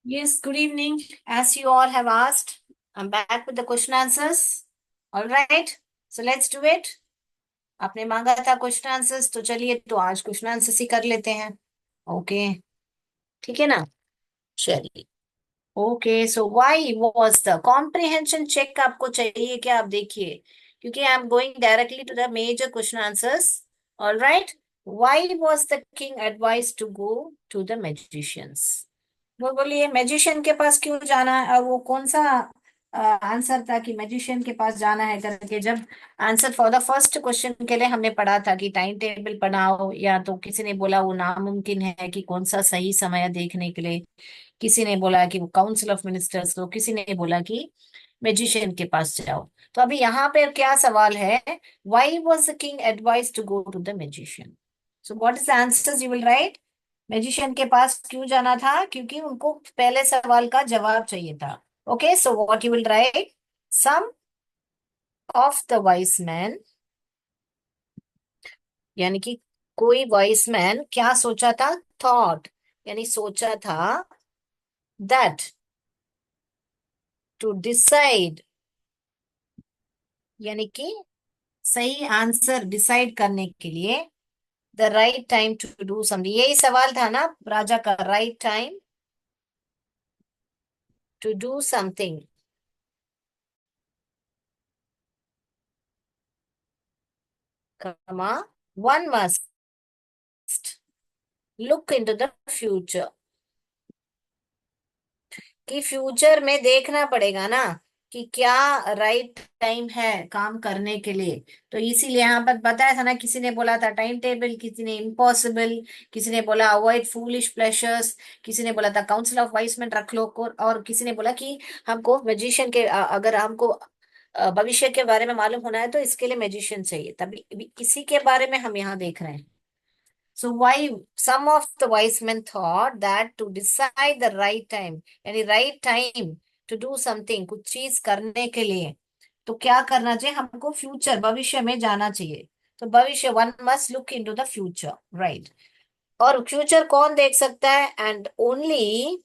Yes, good evening. As you all have asked, I'm back with the question answers. All right, so let's do it. आपने मांगा था question answers, तो चलिए तो आज question answers ही कर लेते हैं। ओके, ठीक है ना। चलिए। Okay, so why was the comprehension check आपको चाहिए क्या? आप देखिए, क्योंकि I am going directly to the major question answers. All right. Why was the king advise to go to the magicians? वो बोलिए मैजिशियन के पास क्यों जाना है, और वो कौन सा आंसर था कि मैजिशियन के पास जाना है करके। जब answer for the first question के लिए हमने पढ़ा था कि टाइम टेबल बनाओ, या तो किसी ने बोला वो नामुमकिन है कि कौन सा सही समय है देखने के लिए, किसी ने बोला कि वो काउंसिल ऑफ मिनिस्टर्स, तो किसी ने बोला कि मैजिशियन के पास जाओ। तो अभी यहाँ पे क्या सवाल है? Why was the king advise to go to the magician? So what is the answer you will write? Magician के पास क्यों जाना था? क्योंकि उनको पहले सवाल का जवाब चाहिए था। Okay, so what you will write? Some of the wise man, यानी कि कोई वाइस मैन क्या सोचा था? थॉट, यानी सोचा था दैट टू डिसाइड, यानी कि सही आंसर डिसाइड करने के लिए, the right time to do something. यही सवाल था ना राजा का, right time to do something, comma one must look into the future, कि फ्यूचर में देखना पड़ेगा ना कि क्या राइट टाइम है काम करने के लिए। तो इसीलिए यहाँ पर बताया था ना, किसी ने बोला था टाइम टेबल, किसी ने इम्पॉसिबल, किसी ने बोला अवॉइड फूलिश प्लेजर्स, किसी ने बोला था काउंसिल ऑफ वाइस मैन रख लो और किसी ने बोला कि हमको मैजिशियन के अगर हमको भविष्य के बारे में मालूम होना है तो इसके लिए मैजिशियन चाहिए। तभी इसी के बारे में हम यहाँ देख रहे हैं। So why some of the wise men thought that to decide the right time, यानी right time to do something, कुछ चीज करने के लिए, तो क्या करना चाहिए? हमको फ्यूचर, भविष्य में जाना चाहिए। तो भविष्य, one must look into the future, right. और फ्यूचर कौन देख सकता है? And only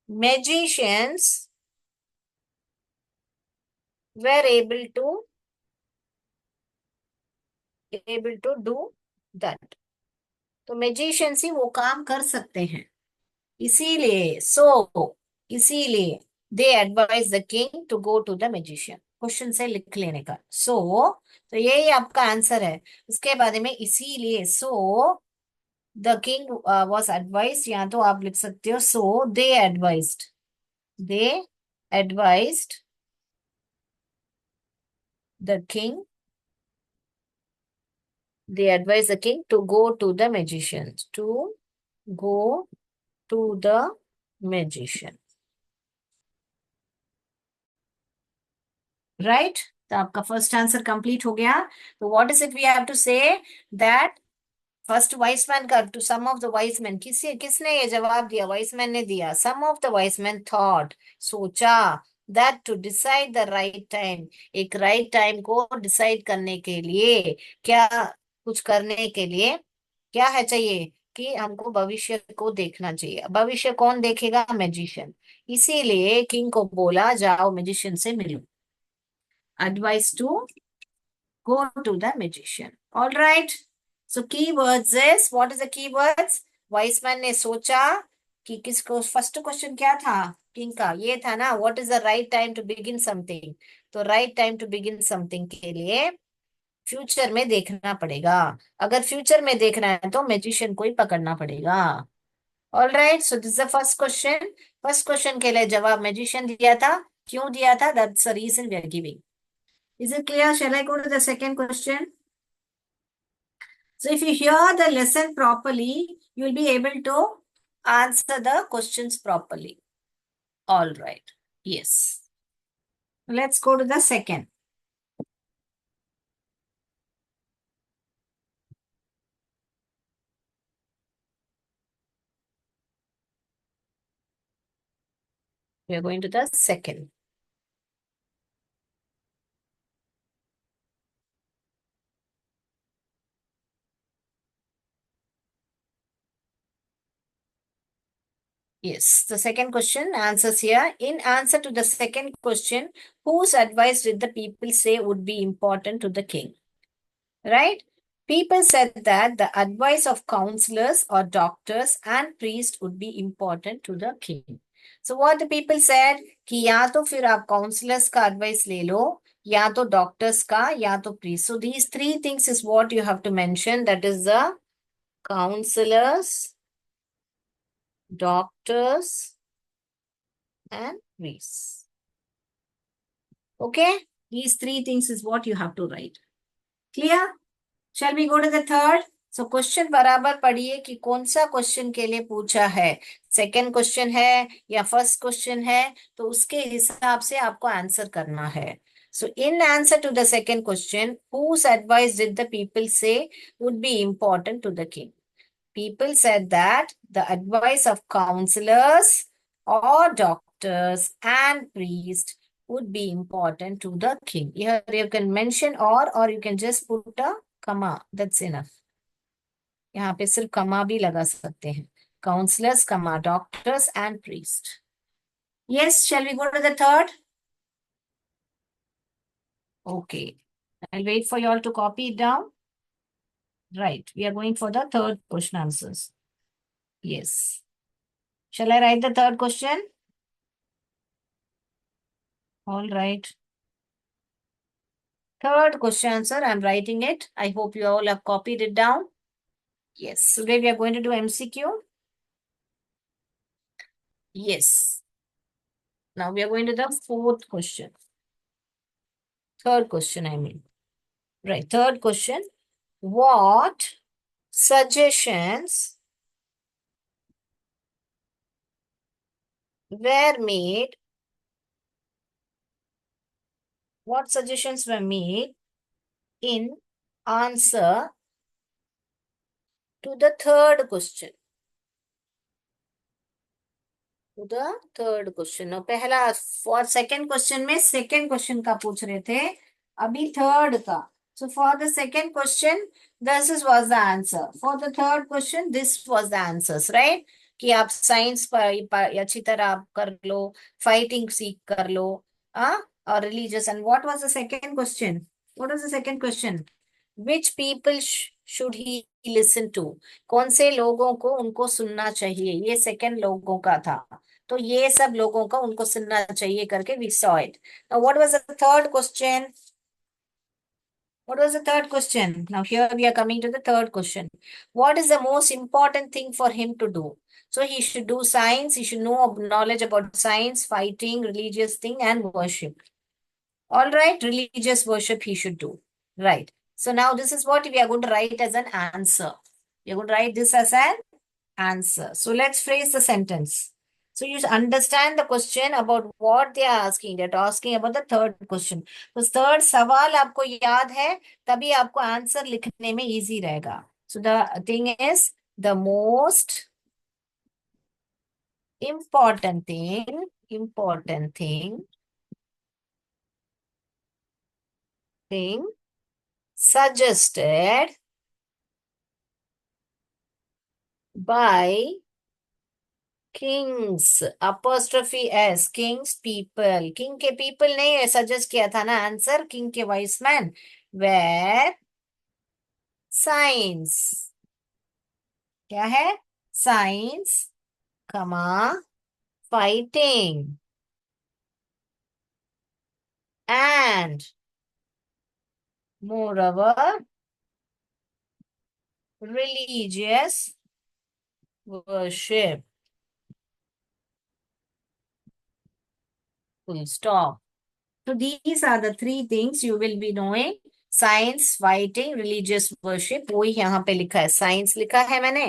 magicians were able to do that. तो मैजिशियंस ही वो काम कर सकते हैं। इसीलिए इसीलिए they advise the king to go to the magician. Question से लिख लेने का तो यही आपका आंसर है। उसके बाद में इसीलिए द किंग वॉज एडवाइज, या तो आप लिख सकते हो they advised the king they advise the king to go to the magician, to go to the magician, right. तो आपका फर्स्ट आंसर कंप्लीट हो गया। तो what is it we have to say? That first wise man का to some of the wise man, किसने ये जवाब दिया? वाइस मैन ने दिया। Some of the wise man thought, सोचा, that to decide the right time, एक right time को डिसाइड करने के लिए, क्या कुछ करने के लिए क्या है चाहिए? कि हमको भविष्य को देखना चाहिए। भविष्य कौन देखेगा? मैजिशियन। इसीलिए किंग को बोला जाओ मैजिशियन से मिलो, advice to go to the magician. All right. So keywords is, what is the keywords? Wise man ने सोचा कि किसको, फर्स्ट क्वेश्चन क्या था किंग का? ये था ना, what is the right time to begin something. तो right time to begin something के लिए फ्यूचर में देखना पड़ेगा। अगर फ्यूचर में देखना है तो मैजिशियन को ही पकड़ना पड़ेगा। All right, so this the first question. First question के लिए जवाब मैजिशियन दिया था। क्यों दिया था? That's the reason we are giving. Is it clear? Shall I go to the second question? So if you hear the lesson properly, you will be able to answer the questions properly. All right. Yes. Let's go to the second. We are going to the second. Yes, the second question answers here. In answer to the second question, whose advice did the people say would be important to the king? Right? People said that the advice of counselors or doctors and priests would be important to the king. So what the people said कि या तो फिर आप counselors का advice ले लो या तो doctors का या तो priest. So these three things is what you have to mention. That is the counselors, doctors and priests. Okay? These three things is what you have to write. Clear? Shall we go to the third? So question बराबर पढ़िए कि कौन सा question के लिए पूछा है, second question है या फर्स्ट क्वेश्चन है, तो उसके हिसाब से आपको आंसर करना है. So in answer to the second question, whose advice did the people say would be important to the king? People said that the advice of counselors or doctors and priests would be important to the king. Here you can mention or you can just put a comma. That's enough. यहाँ पे सिर्फ कमा भी लगा सकते हैं. Counselors, comma, doctors and priest. Yes, shall we go to the third? Okay. I'll wait for you all to copy it down. Right. We are going for the third question answers. Yes. Shall I write the third question? All right. Third question answer, I'm writing it. I hope you all have copied it down. Yes. Today we are going to do MCQ. Yes. Now we are going to the fourth question. Third question, I mean. Right. Third question. What suggestions were made? What suggestions were made in answer to the third question? To the third question. Now, पहला for second question में second question का पूछ रहे थे, अभी third का. So for the second question, this was the answer. For the third question, this was the answers, right? कि आप साइंस पर अच्छी तरह आप कर लो, फाइटिंग सीख कर लो, और religious. And what was the second question? What was the second question? Which people should he listen to? कौन से लोगों को उनको सुनना चाहिए? ये सेकंड लोगों का था. तो ये सब लोगों का उनको सुनना चाहिए करके we saw it. Now what was the third question? What was the third question? Now here we are coming to the third question. What is the most important thing for him to do? So he should do science, he should know knowledge about science, fighting, religious thing and worship. All right, religious worship he should do. Right. So now this is what we are going to write as an answer. We are going to write this as an answer. So let's phrase the sentence. So you understand the question about what they are asking. They're asking about the third question. तो third सवाल आपको याद है तभी आपको answer लिखने में easy रहेगा. So the thing is the most important thing suggested by Kings apostrophe s Kings people. King के पीपल नहीं सजेस्ट किया था ना आंसर. किंग के वाइस मैन वेर साइंस. क्या है? साइंस, कमा, fighting and moreover religious worship. Full stop. So these are the three things you will be knowing. Science, fighting, religious worship. वही यहाँ पे लिखा है. साइंस लिखा है मैंने,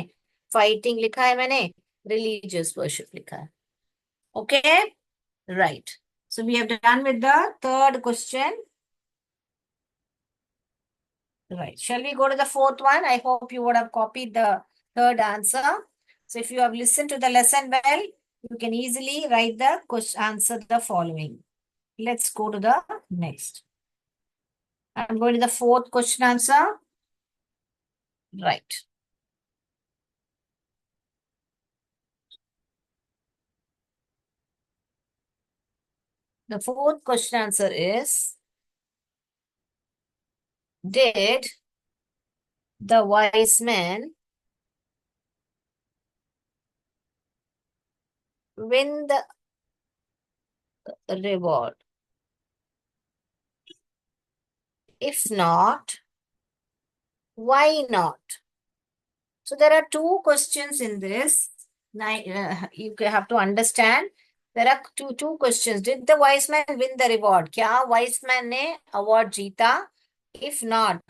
फाइटिंग लिखा है मैंने, रिलीजियस वर्शिप लिखा है. Okay, right. So we have done with the third question. Right. Shall we go to the fourth one? I hope you would have copied the third answer. So if you have listened to the lesson well, you can easily write the question, answer the following. Let's go to the next. I'm going to the fourth question answer. Right. The fourth question answer is, did the wise men win the reward? If not, why not? So there are two questions in this. You have to understand. There are two questions. Did the wise man win the reward? क्या wise man ने award जीता? If not,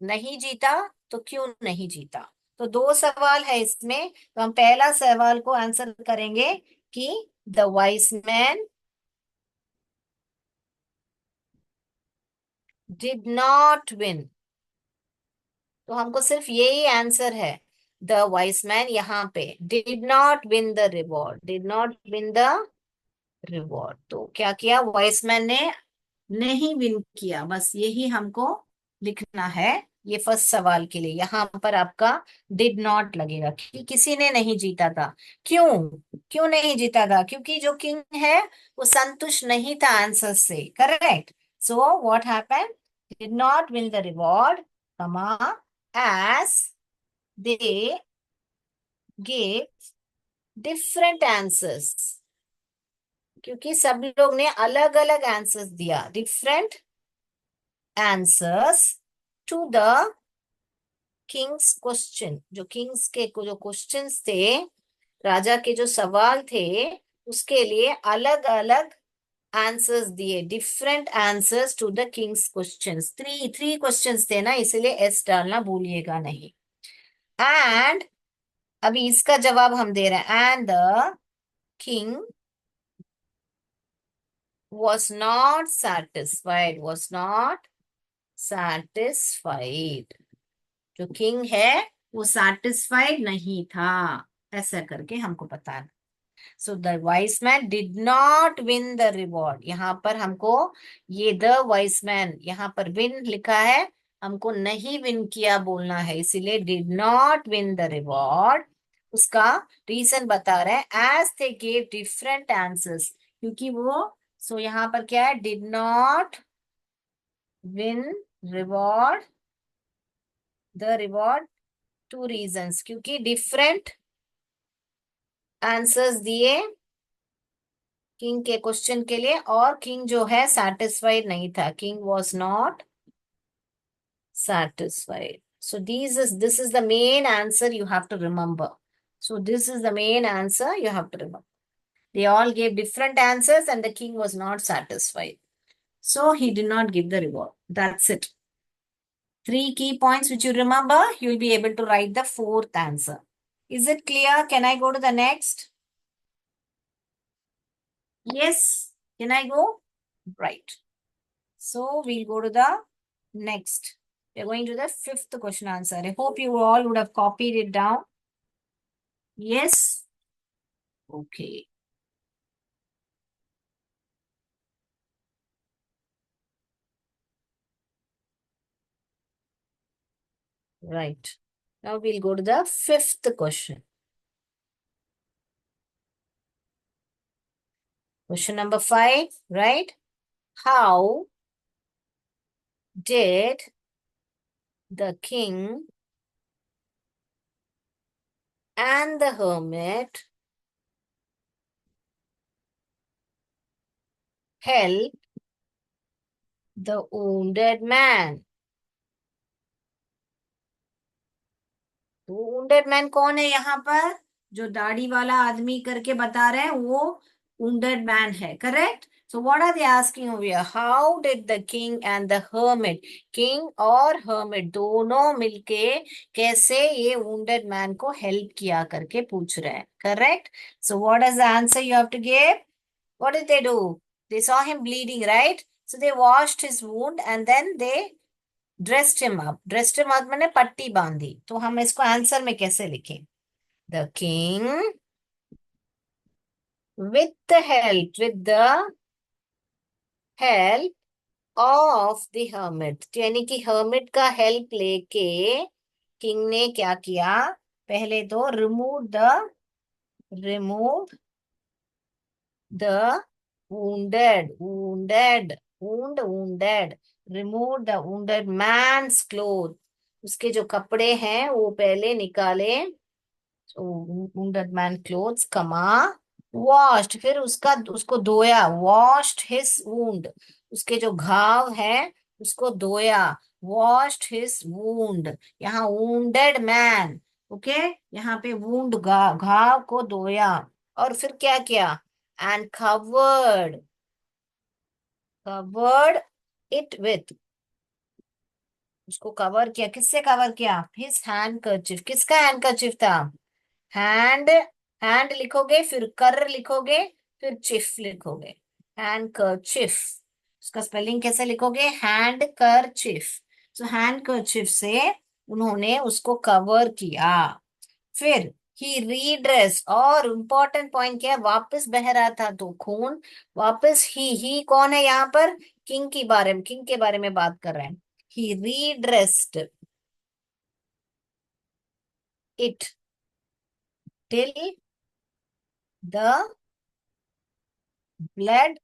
नहीं जीता तो क्यों नहीं जीता? तो दो सवाल है इसमें. तो हम पहला सवाल को आंसर करेंगे कि the wise man did not win. तो हमको सिर्फ यही आंसर है. द वाइस मैन यहाँ पे did not win the reward, did not win the reward. तो क्या किया वाइस मैन ने? नहीं विन किया. बस यही हमको लिखना है. ये फर्स्ट सवाल के लिए यहाँ पर आपका डिड नॉट लगेगा कि किसी ने नहीं जीता था. क्यों? क्यों नहीं जीता था? क्योंकि जो किंग है वो संतुष्ट नहीं था आंसर से. Correct. So what happened? Did not win the reward, कमा, as they gave different answers. क्योंकि सब लोग ने अलग अलग आंसर्स दिया. Different answers to the king's question. जो किंग्स के जो क्वेश्चंस थे, राजा के जो सवाल थे, उसके लिए अलग अलग आंसर्स दिए. Different answers to the king's questions. Three questions थे ना, इसलिए एस डालना भूलिएगा नहीं. एंड अभी इसका जवाब हम दे रहे हैं. And the king was not satisfied, was not satisfied. जो किंग है वो सैटिस्फाइड नहीं था. ऐसा करके हमको बताना. So the wise man did not win the reward. यहाँ पर हमको ये द वाइस मैन यहाँ पर विन लिखा है, हमको नहीं विन किया बोलना है, इसीलिए did not win the reward. उसका रीजन बता रहे हैं. As they gave different answers. क्योंकि वो, सो यहाँ पर क्या है? Did not win reward, the reward. Two reasons. क्योंकि डिफरेंट आंसर्स दिए किंग के क्वेश्चन के लिए, और किंग जो है सैटिस्फाइड नहीं था. King was not satisfied. So this is the main answer you have to remember. So this is the main answer you have to remember. They all gave different answers and the king was not satisfied. So he did not give the reward. That's it. Three key points which you remember, you will be able to write the fourth answer. Is it clear? Can I go to the next? Yes. Can I go? Right. So we'll go to the next. We're going to the fifth question answer. I hope you all would have copied it down. Yes? Okay. Right. Now we'll go to the fifth question. Question number 5, right? How did the king and the hermit help the wounded man? तो wounded man कौन है यहाँ पर? जो दाढ़ी वाला आदमी करके बता रहे हैं वो wounded man है. Correct. So what are they asking over here? How did the king and the hermit, king और hermit दोनों मिलके कैसे ये wounded man को help किया करके पूछ रहे हैं. Correct. So what is the answer you have to give? What did they do? They saw him bleeding, right? So they washed his wound and then they dressed him up. Dressed him up मैंने पट्टी बांधी. तो हम इसको answer में कैसे लिखें? The king with the help of the hermit. यानी कि hermit का help लेके किंग ने क्या किया? पहले तो remove the wounded, wounded, wounded. Remove the wounded man's clothes. उसके जो कपड़े हैं वो पहले निकाले. wounded man clothes, कमा. washed, फिर उसका उसको धोया. washed his wound. उसके जो घाव है उसको धोया. washed his wound. यहाँ wounded man. ओके. यहाँ पे wound घाव को धोया. और फिर क्या किया? and covered it with. उसको कवर किया. किससे कवर किया? his handkerchief. किसका हैंडकरचिफ था? हैंड. हैंड लिखोगे, फिर कर लिखोगे, फिर चिफ लिखोगे. हैंड कर चिफ. उसका स्पेलिंग कैसे लिखोगे? हैंड कर चिफ. सो हैंड कर चिफ से उन्होंने उसको कवर किया. फिर ही रीड्रेस. और इम्पोर्टेंट पॉइंट क्या है? वापस बह रहा था तो खून वापस. ही कौन है यहाँ पर? किंग के बारे में बात कर रहे हैं. He redressed it till the blood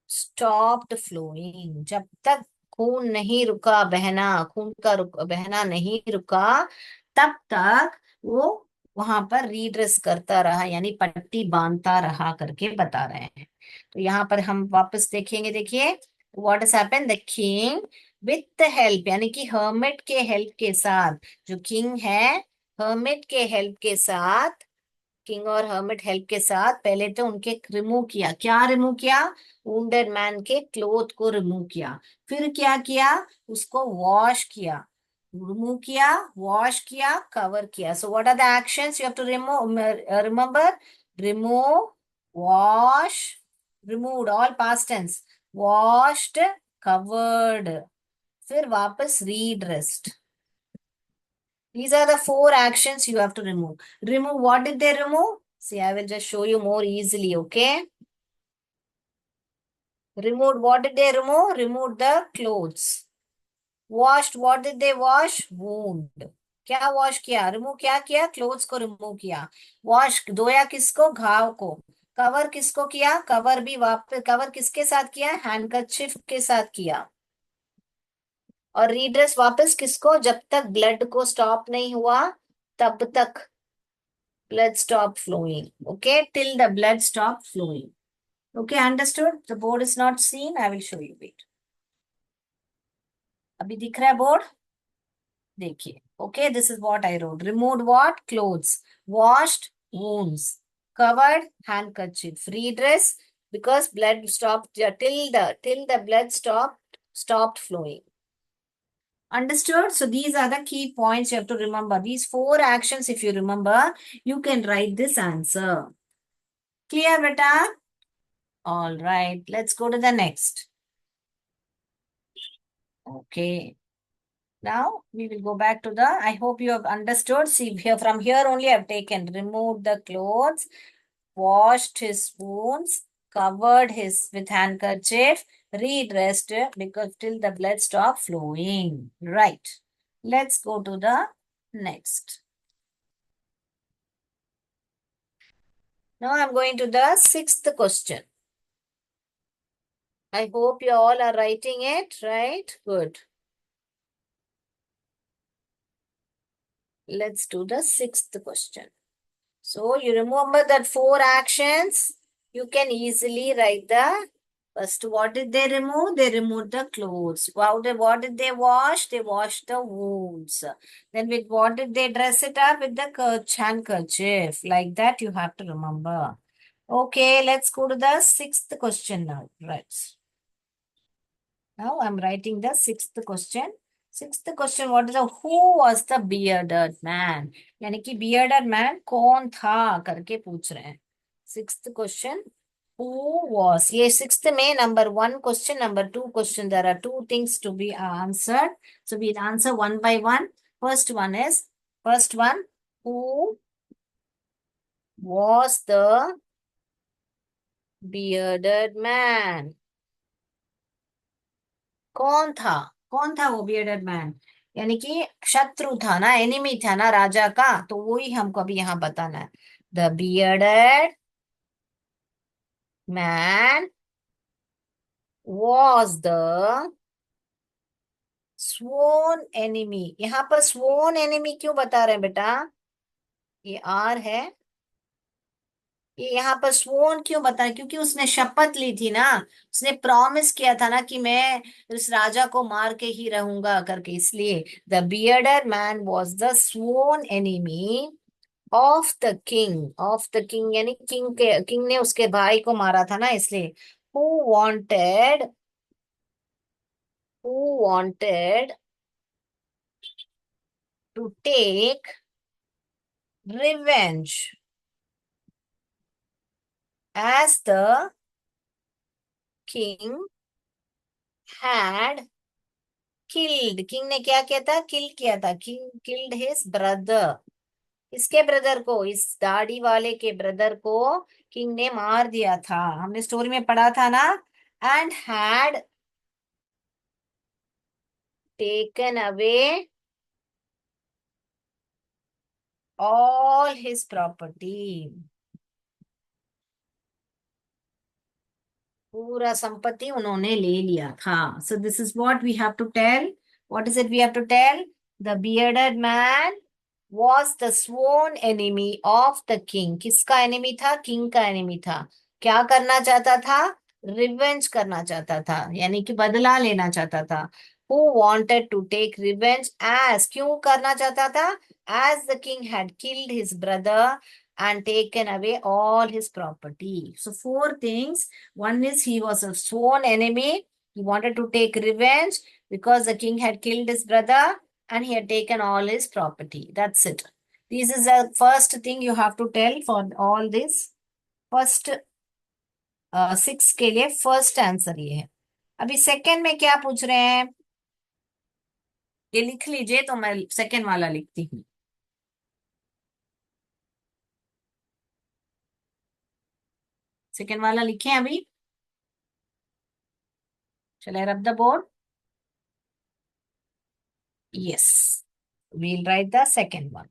stopped flowing. जब तक खून नहीं रुका बहना, खून का बहना नहीं रुका, तब तक वो वहां पर रीड्रेस करता रहा, यानी पट्टी बांधता रहा करके बता रहे हैं. तो यहाँ पर हम वापस देखेंगे. देखिए what has happened. The king with the help, यानी कि हर्मिट के हेल्प के साथ. जो किंग है हर्मिट के हेल्प के साथ, किंग और हर्मिट हेल्प के साथ पहले तो उनके रिमूव किया. क्या रिमूव किया? वुंडेड मैन के क्लोथ को रिमूव किया. फिर क्या किया? उसको वॉश किया. रिमूव किया, वॉश किया, कवर किया. So what are the actions you have to remove? Remember. Remove, wash, removed, all past tense. Washed, covered, फिर वापस redressed. These are the four actions you have to remove. Remove, what did they remove? See, I will just show you more easily, okay? Removed, what did they remove? Removed the clothes. Washed, what did they wash? Wound. क्या wash किया? Remove क्या किया? Clothes को remove किया. Wash, धोया किसको? घाव को. कवर किसको किया? कवर भी वापस, कवर किसके साथ किया? हैंडकरचिफ के साथ किया. और रीड्रेस वापस किसको? जब तक ब्लड को स्टॉप नहीं हुआ तब तक. Blood stop flowing. Okay, till the blood stop flowing. Okay, understood? The board is not seen. I will show you. Wait. अभी दिख रहा है बोर्ड? देखिए. Okay, this is what I wrote. Removed what? Clothes. Washed wounds. Covered handkerchief. Redress because blood stopped till the blood stopped flowing. Understood? So these are the key points you have to remember. These four actions, if you remember, you can write this answer. Clear, beta? All right, let's go to the next. Okay. Now we will go back to the, I hope you have understood. See here, from here only I've taken, removed the clothes, washed his wounds, covered his with handkerchief, redressed because till the blood stopped flowing. Right. Let's go to the next. Now I'm going to the sixth question. I hope you all are writing it, right? Good. Let's do the sixth question. So you remember that four actions. You can easily write the first. What did they remove? They removed the clothes. What did they wash? They washed the wounds. Then with what did they dress it up? With the handkerchief. Like that you have to remember. Okay, let's go to the sixth question now. Right. Now I'm writing the sixth question. Sixth question, what is the who was the bearded man? यानी कि bearded man कौन था करके पूछ रहे हैं. Sixth question, who was? ये sixth में number one question, number two question. There are two things to be answered. So we'll answer one by one. First one, who was the bearded man? कौन था वो bearded man? यानी कि शत्रु था ना, एनिमी था ना राजा का, तो वो ही हमको अभी यहाँ बताना है. The bearded man was the sworn enemy. यहाँ पर sworn enemy क्यों बता रहे हैं बेटा? ये आर है, ये यहाँ पर स्वोन क्यों बता, क्योंकि उसने शपथ ली थी ना, उसने प्रॉमिस किया था ना कि मैं इस राजा को मार के ही रहूंगा करके, इसलिए the bearded man was the sworn enemy of the king. Of the king यानी किंग ने उसके भाई को मारा था ना, इसलिए who wanted who wanted to take revenge as the king had killed. King ने क्या किया था? किल किया था। King killed his brother. इसके ब्रदर को, इस दाढ़ी वाले के ब्रदर को किंग ने मार दिया था, हमने स्टोरी में पढ़ा था ना। And had taken away all his property. पूरा संपत्ति उन्होंने ले लिया था। So this is what we have to tell. What is it we have to tell? The bearded man was the sworn enemy of the king. किसका enemy था? King का enemy था। क्या करना चाहता था? रिवेंज करना चाहता था, यानी कि बदला लेना चाहता था। Who wanted to take revenge as, क्यों करना चाहता था? As the king had killed his brother and taken away all his property. So four things. One is he was a sworn enemy. He wanted to take revenge because the king had killed his brother and he had taken all his property. That's it. This is the first thing you have to tell for all this. First 6 के लिए first answer ये है। अभी second में क्या पूछ रहे हैं, ये लिख लीजिए, तो मैं सेकंड वाला लिखती हूँ। सेकंड वाला लिखे अभी। Shall I rub the board? Yes. We'll write the second one.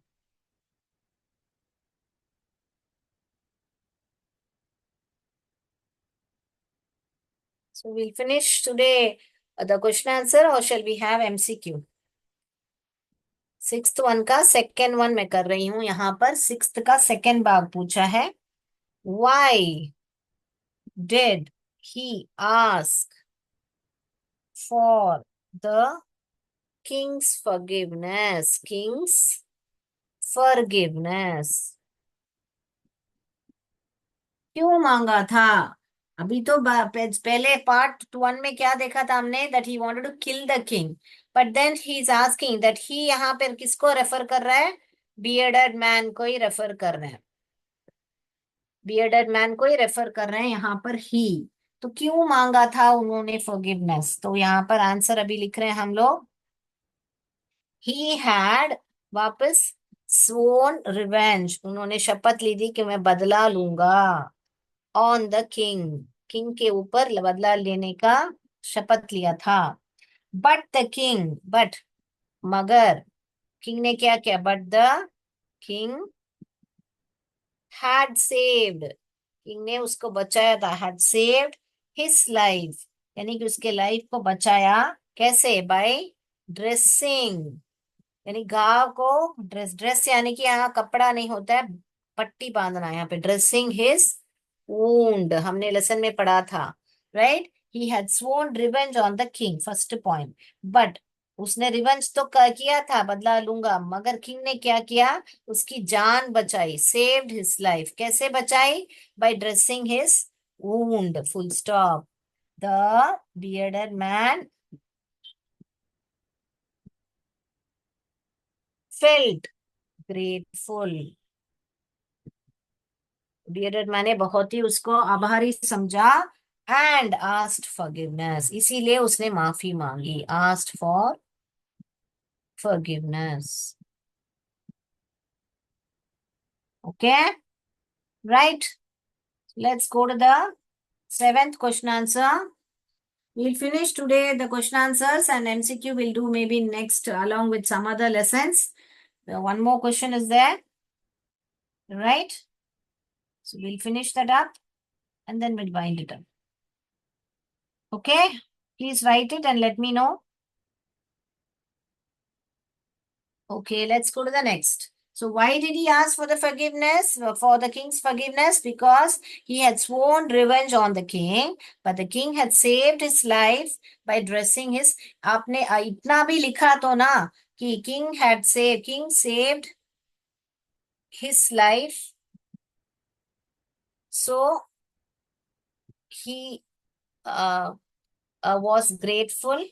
So we'll finish today the question answer or shall we have MCQ? Sixth one का सेकेंड वन मैं कर रही हूं यहाँ पर। सिक्स्थ का सेकेंड भाग पूछा है। Why did he ask for the king's forgiveness? King's forgiveness. क्यों मांगा था? अभी तो पहले पार्ट वन में क्या देखा था हमने, that he wanted to kill the king, but then he is asking that he, यहाँ पर किसको रेफर कर रहा है? बियर्डेड मैन को ही रेफर कर रहे हैं। बियर्डेड मैन को ही रेफर कर रहे हैं यहाँ पर ही। तो क्यों मांगा था उन्होंने फॉरगिवनेस? तो यहाँ पर आंसर अभी लिख रहे हैं हम लोग। ही हैड, वापस, स्worn रिवेंज, उन्होंने शपथ ली थी कि मैं बदला लूंगा। ऑन द किंग, किंग के ऊपर बदला लेने का शपथ लिया था। बट द किंग, बट, मगर, किंग ने क्या किया? But the king had saved, king ने उसको बचाया था। हैड सेव्ड हिज लाइफ, यानी कि उसके लाइफ को बचाया। कैसे? बाय ड्रेसिंग, यानी घाव को ड्रेस, ड्रेस यानी कि यहाँ कपड़ा नहीं होता है, पट्टी बांधना है यहाँ पे। ड्रेसिंग हिज वूंड, हमने लेसन में पढ़ा था, right. He had sworn revenge on the king, first point. But उसने रिवेंज तो किया था, बदला लूंगा, मगर किंग ने क्या किया? उसकी जान बचाई, सेव्ड हिज लाइफ। कैसे बचाई? By dressing his wound, full stop. The bearded man felt grateful, bearded मैंने बहुत ही उसको आभारी समझा। एंड आस्क्ड फॉरगिवनेस, इसीलिए उसने माफी मांगी। Asked for forgiveness. Okay, right. Let's go to the seventh question answer. We'll finish today the question answers and MCQ we'll do maybe next along with some other lessons. One more question is there, right? So we'll finish that up and then we'll wind it up. Okay, please write it and let me know. Okay, let's go to the next. So why did he ask for the forgiveness, for the king's forgiveness? Because he had sworn revenge on the king, but the king had saved his life by dressing his. आपने इतना भी लिखा तो ना कि king saved his life, so he was grateful.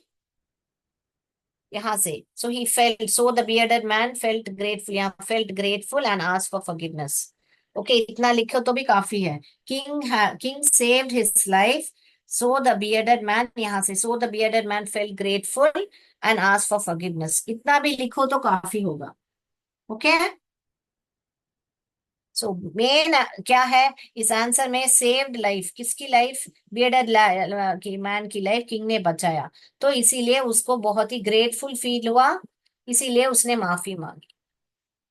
यहाँ से so he felt, so the bearded man felt grateful, यहाँ felt grateful and asked for forgiveness. Okay, इतना लिखो तो भी काफी है. King saved his life, so the bearded man, यहाँ से so the bearded man felt grateful and asked for forgiveness. इतना भी लिखो तो काफी होगा. Okay, सो मेन क्या है इस आंसर में? Saved life. किसकी लाइफ? बियर्डेड की मैन की लाइफ किंग ने बचाया, तो इसीलिए उसको बहुत ही ग्रेटफुल फील हुआ, इसीलिए उसने माफी मांगी.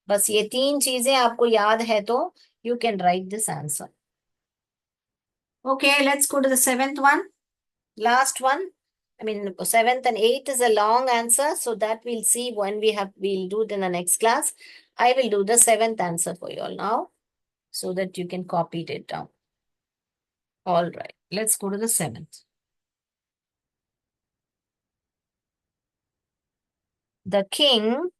बस ये तीन चीजें आपको याद है तो you can write this answer. Okay, let's go to the seventh one, last one. I mean, seventh and eighth is a long answer, so that we'll see when we'll do it in the next class. I will do the seventh answer for you all now, so that you can copy it down. All right, let's go to the seventh. The king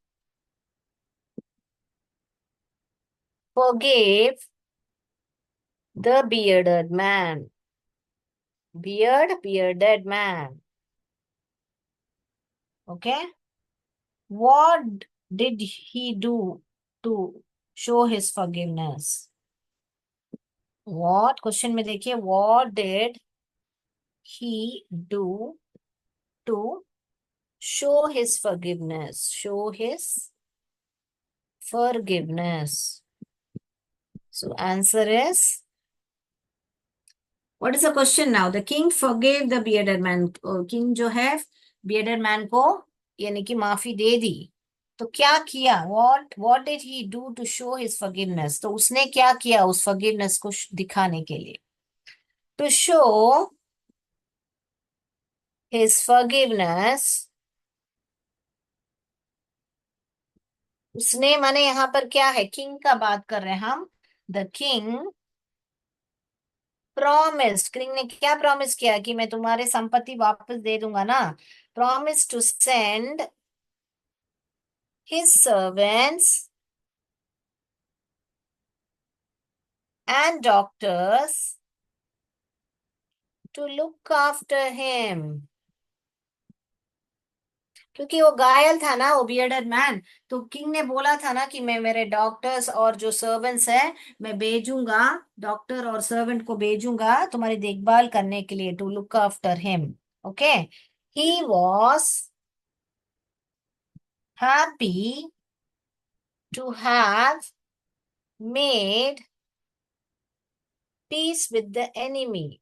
forgave the bearded man. Bearded man. Okay. What did he do to show his forgiveness? What? Question में देखिए, what did he do to show his forgiveness? Show his forgiveness. So answer is, what is the question now? The king forgave the bearded man. King जो है bearded man को यानी कि माफी दे दी. तो क्या किया? What did he do to show his forgiveness? तो उसने क्या किया उस forgiveness को दिखाने के लिए? To show his forgiveness, उसने माने यहाँ पर क्या है? किंग का बात कर रहे हैं हम. The king promised. किंग ने क्या प्रॉमिस किया? कि मैं तुम्हारे संपत्ति वापस दे दूंगा ना. Promise to send his servants and doctors to look after him. क्योंकि वो घायल था ना, वो बियर्डेड मैन, तो किंग ने बोला था ना कि मैं मेरे डॉक्टर्स और जो सर्वेंट्स है मैं भेजूंगा, डॉक्टर और सर्वेंट को भेजूंगा तुम्हारी देखभाल करने के लिए, to look after him. Okay, he was happy to have made peace with the enemy.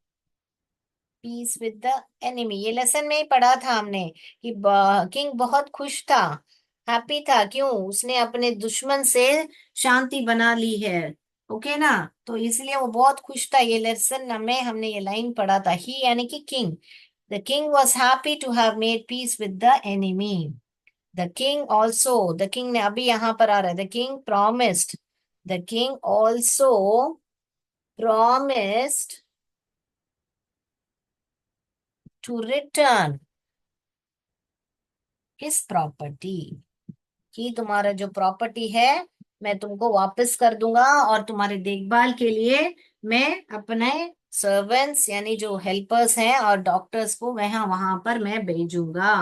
Peace with the enemy, ये लेसन में ही पढ़ा था हमने कि किंग बहुत खुश था, हैप्पी था. क्यों? उसने अपने दुश्मन से शांति बना ली है. ओके ना, तो इसलिए वो बहुत खुश था. ये लेसन में हमने ये लाइन पढ़ा था. ही यानी कि king. The king was happy to have made peace with the enemy. The king also, the king ने अभी यहां पर आ रहा है, the king promised. The king also promised to return his property. कि तुम्हारा जो प्रॉपर्टी है मैं तुमको वापस कर दूंगा, और तुम्हारी देखभाल के लिए मैं अपने सर्वेंट्स यानी जो हेल्पर्स हैं और डॉक्टर्स को वहां वहां पर मैं भेजूंगा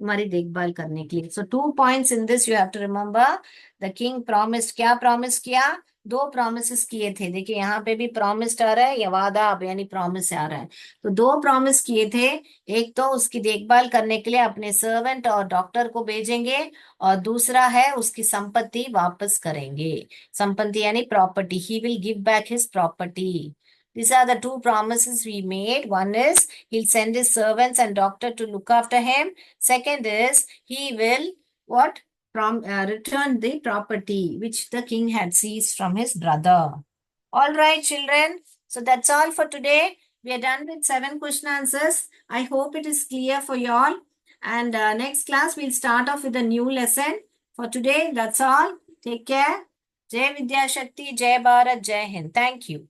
तुम्हारी देखभाल करने के लिए. So 2 points in this you have to remember. The king promise. क्या प्रॉमिस किया? दो प्रॉमिसेस किए थे. देखिए यहाँ पे भी प्रॉमिस आ रहा है या वादा यानी प्रॉमिस आ रहा है. तो दो प्रॉमिस किए थे. एक तो उसकी देखभाल करने के लिए अपने सर्वेंट और डॉक्टर को भेजेंगे, और दूसरा है उसकी संपत्ति वापस करेंगे. संपत्ति यानी property. He will give back his property. These are the two promises we made. One is he'll send his servants and doctor to look after him. Second is he will what? Return the property which the king had seized from his brother. All right, children. So that's all for today. We are done with 7 question answers. I hope it is clear for you all. And next class, we'll start off with a new lesson. For today, that's all. Take care. Jai Vidya Shakti, Jai Bharat, Jai Hind. Thank you.